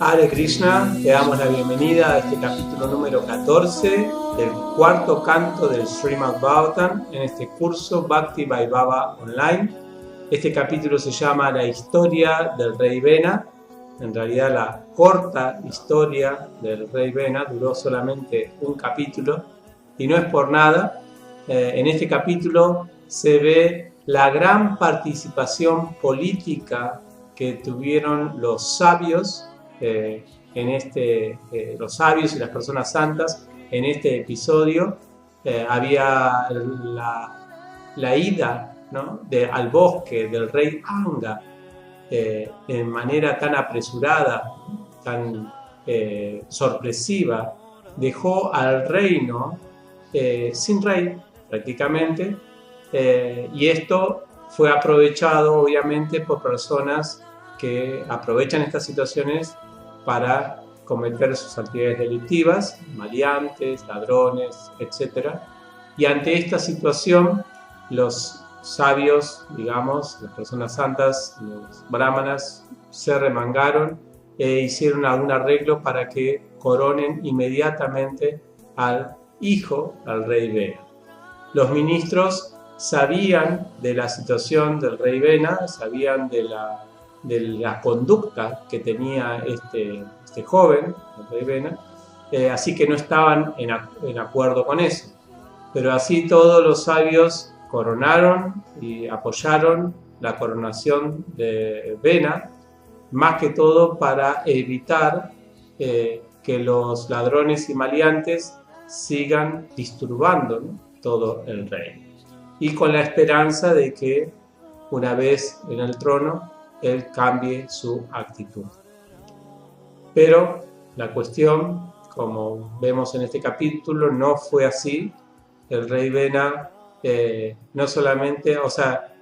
Hare Krishna, te damos la bienvenida a este capítulo número 14 del cuarto canto del Srimad Bhagavatam en este curso Bhakti Vaibhava Online. Este capítulo se llama La historia del rey Vena. En realidad la corta historia del rey Vena duró solamente un capítulo y no es por nada. En este capítulo se ve la gran participación política que tuvieron los sabios los sabios y las personas santas en este episodio. Había la ida, ¿no?, al bosque del rey Anga en manera tan apresurada, tan sorpresiva, dejó al reino sin rey prácticamente, y esto fue aprovechado obviamente por personas que aprovechan estas situaciones para cometer sus actividades delictivas, maleantes, ladrones, etc. Y ante esta situación, los sabios, digamos, las personas santas, los brahmanas, se remangaron e hicieron algún arreglo para que coronen inmediatamente al hijo, al rey Vena. Los ministros sabían de la situación del rey Vena, sabían de la conducta que tenía este joven, el rey Vena, así que no estaban en acuerdo con eso. Pero así todos los sabios coronaron y apoyaron la coronación de Vena, más que todo para evitar que los ladrones y maleantes sigan disturbando, ¿no?, todo el reino. Y con la esperanza de que una vez en el trono él cambie su actitud. Pero la cuestión, como vemos en este capítulo, no fue así. El rey Vena no solamente,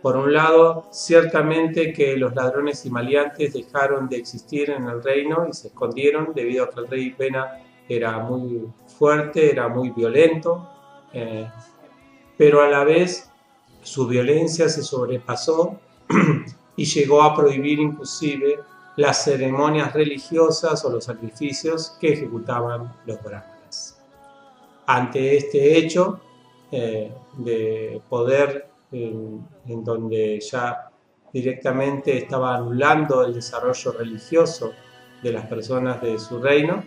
por un lado, ciertamente que los ladrones y maleantes dejaron de existir en el reino y se escondieron debido a que el rey Vena era muy fuerte, era muy violento, pero a la vez su violencia se sobrepasó y llegó a prohibir inclusive las ceremonias religiosas o los sacrificios que ejecutaban los brahmanas. Ante este hecho de poder en donde ya directamente estaba anulando el desarrollo religioso de las personas de su reino,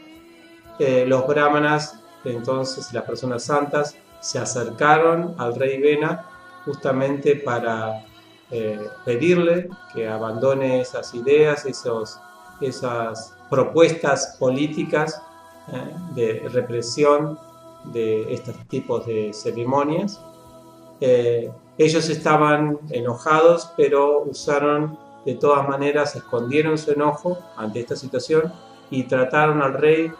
los brahmanas, entonces las personas santas, se acercaron al rey Vena justamente para pedirle que abandone esas ideas, esas propuestas políticas de represión de estos tipos de ceremonias. Ellos estaban enojados, pero usaron de todas maneras, escondieron su enojo ante esta situación y trataron al rey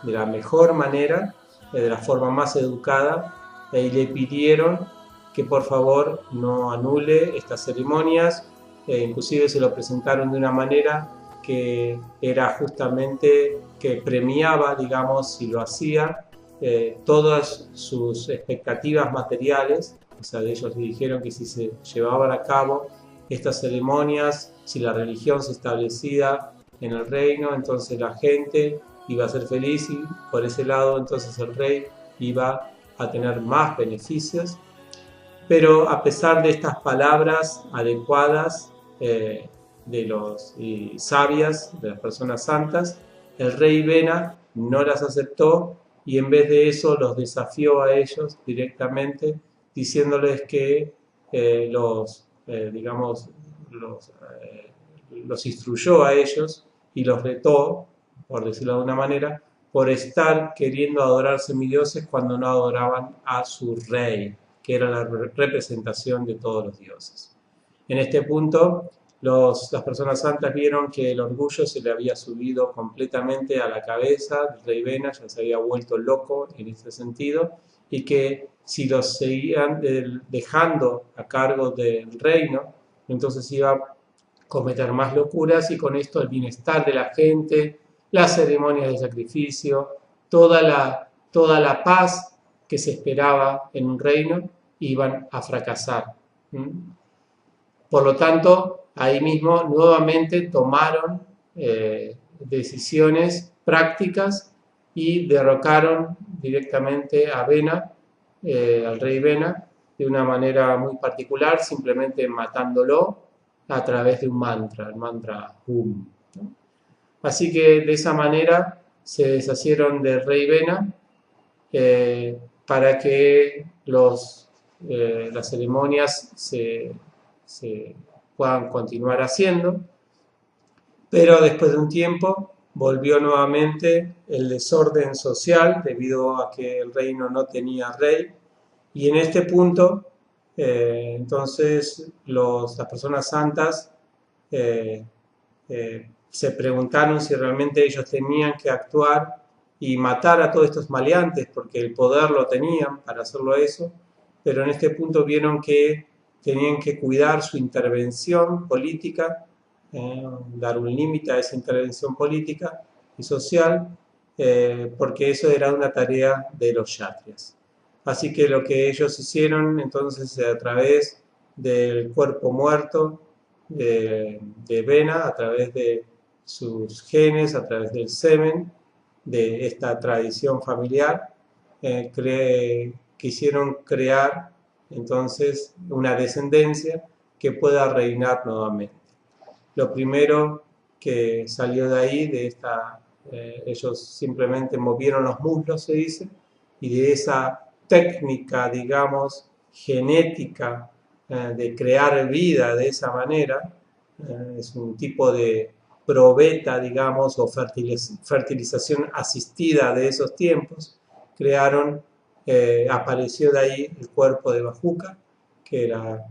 de la mejor manera, de la forma más educada, y le pidieron que por favor no anule estas ceremonias. Inclusive se lo presentaron de una manera que era justamente que premiaba, digamos, si lo hacía, todas sus expectativas materiales. O sea, ellos le dijeron que si se llevaban a cabo estas ceremonias, si la religión se establecía en el reino, entonces la gente iba a ser feliz y por ese lado entonces el rey iba a tener más beneficios. Pero a pesar de estas palabras adecuadas de los sabias, de las personas santas, el rey Vena no las aceptó y en vez de eso los desafió a ellos directamente, diciéndoles que los instruyó a ellos y los retó, por decirlo de una manera, por estar queriendo adorar semidioses cuando no adoraban a su rey, que era la representación de todos los dioses. En este punto, las personas santas vieron que el orgullo se le había subido completamente a la cabeza del rey Vena, ya se había vuelto loco en este sentido, y que si los seguían dejando a cargo del reino, entonces iba a cometer más locuras y con esto el bienestar de la gente, las ceremonias de sacrificio, toda la paz que se esperaba en un reino, iban a fracasar. Por lo tanto, ahí mismo nuevamente tomaron decisiones prácticas y derrocaron directamente a Bena, al rey Bena, de una manera muy particular, simplemente matándolo a través de un mantra, el mantra Hum, ¿no? Así que de esa manera se deshacieron del rey Bena, para que las ceremonias se puedan continuar haciendo, pero después de un tiempo volvió nuevamente el desorden social debido a que el reino no tenía rey, y en este punto entonces las personas santas eh, se preguntaron si realmente ellos tenían que actuar y matar a todos estos maleantes, porque el poder lo tenían para hacerlo eso, pero en este punto vieron que tenían que cuidar su intervención política, dar un límite a esa intervención política y social, porque eso era una tarea de los kshatriyas. Así que lo que ellos hicieron entonces a través del cuerpo muerto de Bena, a través de sus genes, a través del semen, de esta tradición familiar, quisieron crear entonces una descendencia que pueda reinar nuevamente. Lo primero que salió de ahí, ellos simplemente movieron los muslos, se dice, y de esa técnica, digamos, genética de crear vida de esa manera, es un tipo de probeta, digamos, o fertilización asistida de esos tiempos, apareció de ahí el cuerpo de Bajuca, que era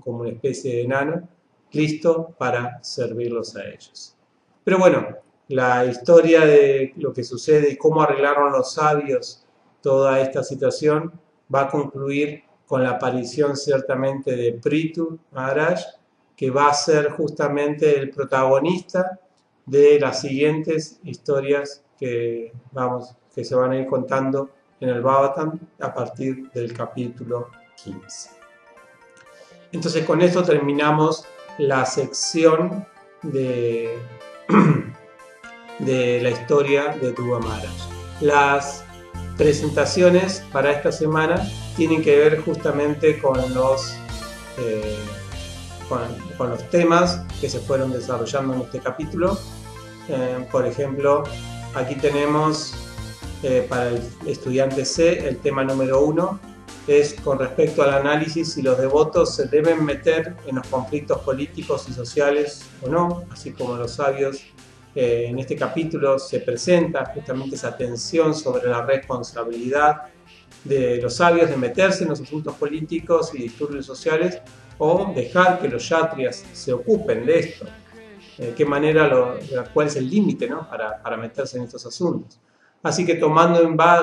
como una especie de enano, listo para servirlos a ellos. Pero bueno, la historia de lo que sucede y cómo arreglaron los sabios toda esta situación va a concluir con la aparición ciertamente de Prithu Maharaj, que va a ser justamente el protagonista de las siguientes historias que se van a ir contando en el Bhagavatam a partir del capítulo 15. Entonces con esto terminamos la sección de la historia de Dhruva Maharaj. Las presentaciones para esta semana tienen que ver justamente con los temas que se fueron desarrollando en este capítulo. Por ejemplo, aquí tenemos para el estudiante C el tema número 1, es con respecto al análisis si los devotos se deben meter en los conflictos políticos y sociales o no, así como los sabios. En este capítulo se presenta justamente esa tensión sobre la responsabilidad de los sabios de meterse en los asuntos políticos y disturbios sociales o dejar que los kshatriyas se ocupen de esto. ¿Qué manera, cuál es el límite, ¿no?, para meterse en estos asuntos? Así que tomando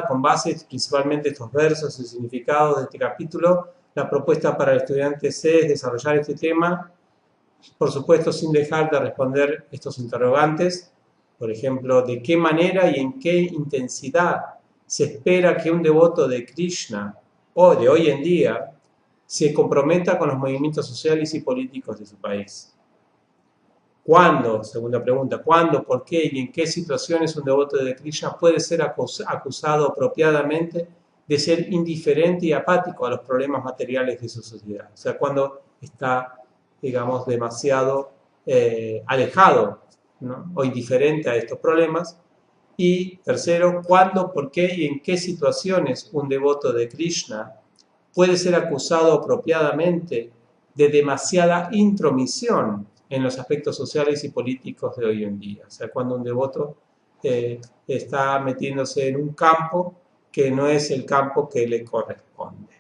con base principalmente estos versos y significados de este capítulo, la propuesta para el estudiante C es desarrollar este tema, por supuesto sin dejar de responder estos interrogantes. Por ejemplo, ¿de qué manera y en qué intensidad se espera que un devoto de Krishna o de hoy en día se comprometa con los movimientos sociales y políticos de su país? ¿Cuándo? Segunda pregunta. ¿Cuándo, por qué y en qué situaciones un devoto de Krishna puede ser acusado apropiadamente de ser indiferente y apático a los problemas materiales de su sociedad? O sea, cuando está, digamos, demasiado alejado, ¿no?, o indiferente a estos problemas. Y tercero, ¿cuándo, por qué y en qué situaciones un devoto de Krishna puede ser acusado apropiadamente de demasiada intromisión en los aspectos sociales y políticos de hoy en día? O sea, cuando un devoto está metiéndose en un campo que no es el campo que le corresponde.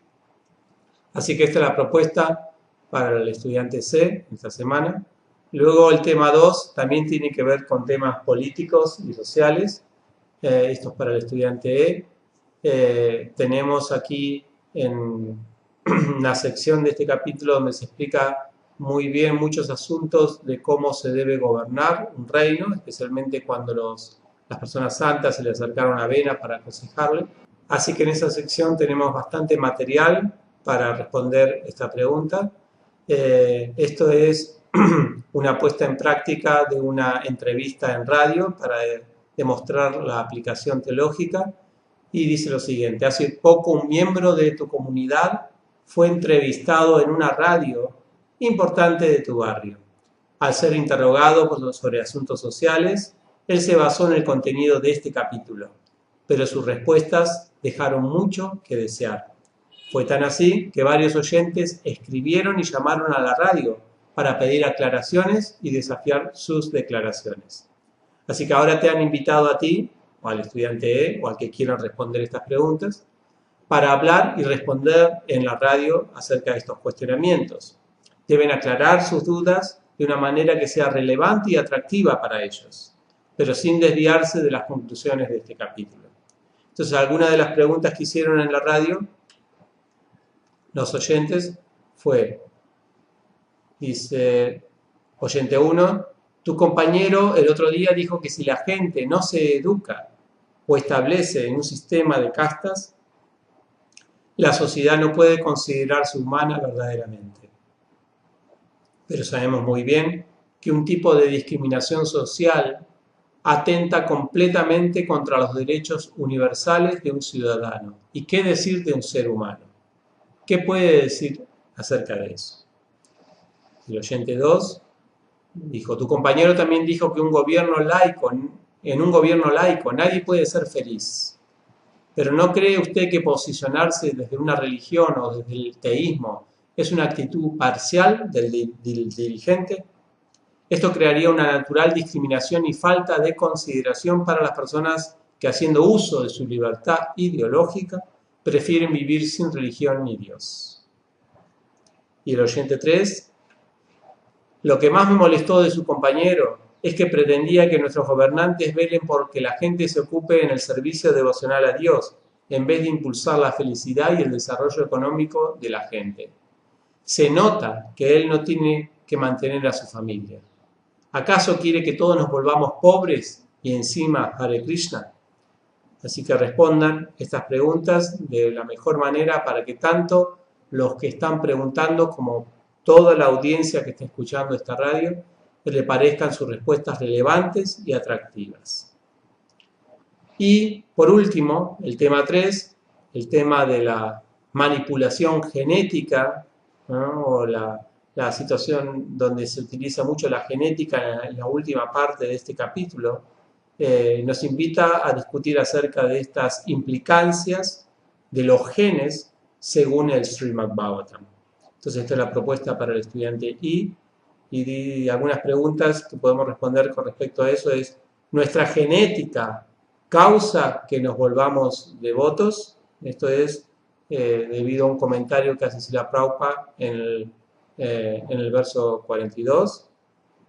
Así que esta es la propuesta para el estudiante C esta semana. Luego el tema 2 también tiene que ver con temas políticos y sociales. Esto es para el estudiante E. Tenemos aquí en la sección de este capítulo donde se explica muy bien muchos asuntos de cómo se debe gobernar un reino, especialmente cuando las personas santas se le acercaron a Bena para aconsejarle. Así que en esa sección tenemos bastante material para responder esta pregunta. Esto es una puesta en práctica de una entrevista en radio para demostrar la aplicación teológica, y dice lo siguiente: hace poco un miembro de tu comunidad fue entrevistado en una radio importante de tu barrio. Al ser interrogado sobre asuntos sociales, él se basó en el contenido de este capítulo, pero sus respuestas dejaron mucho que desear. Fue tan así que varios oyentes escribieron y llamaron a la radio para pedir aclaraciones y desafiar sus declaraciones. Así que ahora te han invitado a ti, o al estudiante E, o al que quieran responder estas preguntas, para hablar y responder en la radio acerca de estos cuestionamientos. Deben aclarar sus dudas de una manera que sea relevante y atractiva para ellos, pero sin desviarse de las conclusiones de este capítulo. Entonces, algunas de las preguntas que hicieron en la radio los oyentes fue, dice, oyente 1, tu compañero el otro día dijo que si la gente no se educa o establece en un sistema de castas, la sociedad no puede considerarse humana verdaderamente. Pero sabemos muy bien que un tipo de discriminación social atenta completamente contra los derechos universales de un ciudadano. ¿Y qué decir de un ser humano? ¿Qué puede decir acerca de eso? El oyente 2 dijo, tu compañero también dijo que en un gobierno laico nadie puede ser feliz. Pero ¿no cree usted que posicionarse desde una religión o desde el teísmo es una actitud parcial del dirigente? Esto crearía una natural discriminación y falta de consideración para las personas que, haciendo uso de su libertad ideológica, prefieren vivir sin religión ni Dios. Y el oyente 3, lo que más me molestó de su compañero es que pretendía que nuestros gobernantes velen porque la gente se ocupe en el servicio devocional a Dios, en vez de impulsar la felicidad y el desarrollo económico de la gente. Se nota que él no tiene que mantener a su familia. ¿Acaso quiere que todos nos volvamos pobres y encima Hare Krishna? Así que respondan estas preguntas de la mejor manera para que tanto los que están preguntando como toda la audiencia que está escuchando esta radio le parezcan sus respuestas relevantes y atractivas. Y por último, el tema 3, el tema de la manipulación genética, ¿no? O la situación donde se utiliza mucho la genética en la última parte de este capítulo, nos invita a discutir acerca de estas implicancias de los genes según el Srimad Bhagavatam. Entonces esta es la propuesta para el estudiante I, y algunas preguntas que podemos responder con respecto a eso es, ¿nuestra genética causa que nos volvamos devotos? Esto es debido a un comentario que hace Srila Prabhupada en el verso 42.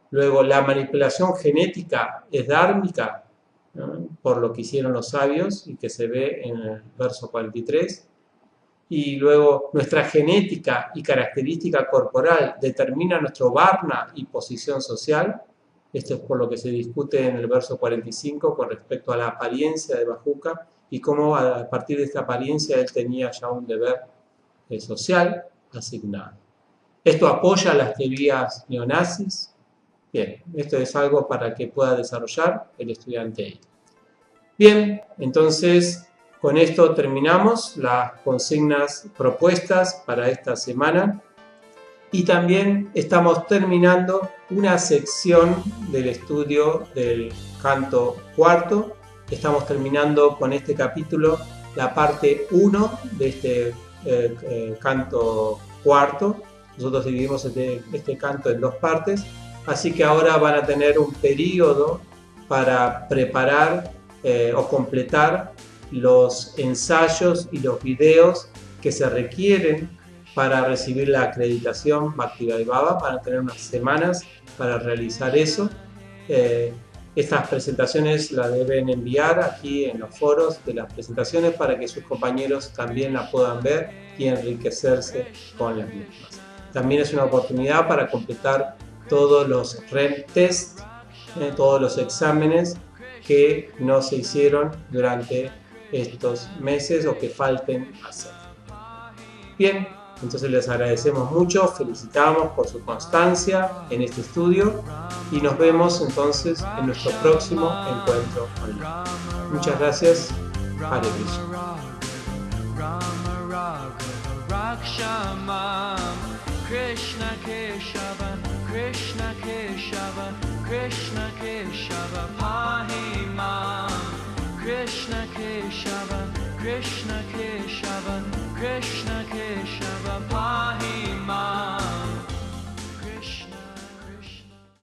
Luego, la manipulación genética es dármica, ¿no? Por lo que hicieron los sabios y que se ve en el verso 43. Y luego, nuestra genética y característica corporal determina nuestro varna y posición social. Esto es por lo que se discute en el verso 45 con respecto a la apariencia de Bajuka y cómo a partir de esta apariencia él tenía ya un deber social asignado. ¿Esto apoya las teorías neonazis? Bien, esto es algo para que pueda desarrollar el estudiante I. Bien, entonces con esto terminamos las consignas propuestas para esta semana y también estamos terminando una sección del estudio del canto cuarto. Estamos terminando con este capítulo la parte 1 de este canto cuarto. Nosotros dividimos este canto en dos partes, así que ahora van a tener un periodo para preparar o completar los ensayos y los videos que se requieren para recibir la acreditación Bhaktivedanta. Van a tener unas semanas para realizar eso. Estas presentaciones las deben enviar aquí en los foros de las presentaciones para que sus compañeros también la puedan ver y enriquecerse con las mismas. También es una oportunidad para completar todos los REM test, todos los exámenes que no se hicieron durante estos meses o que falten hacer. Bien, Entonces les agradecemos mucho, felicitamos por su constancia en este estudio y nos vemos entonces en nuestro próximo encuentro online. Muchas gracias. Hare Krishna. Krishna Keshava, Krishna Keshava, Krishna Keshava, Pahimam. Krishna Keshava, Krishna Keshava, Krishna Keshava, Pahimam.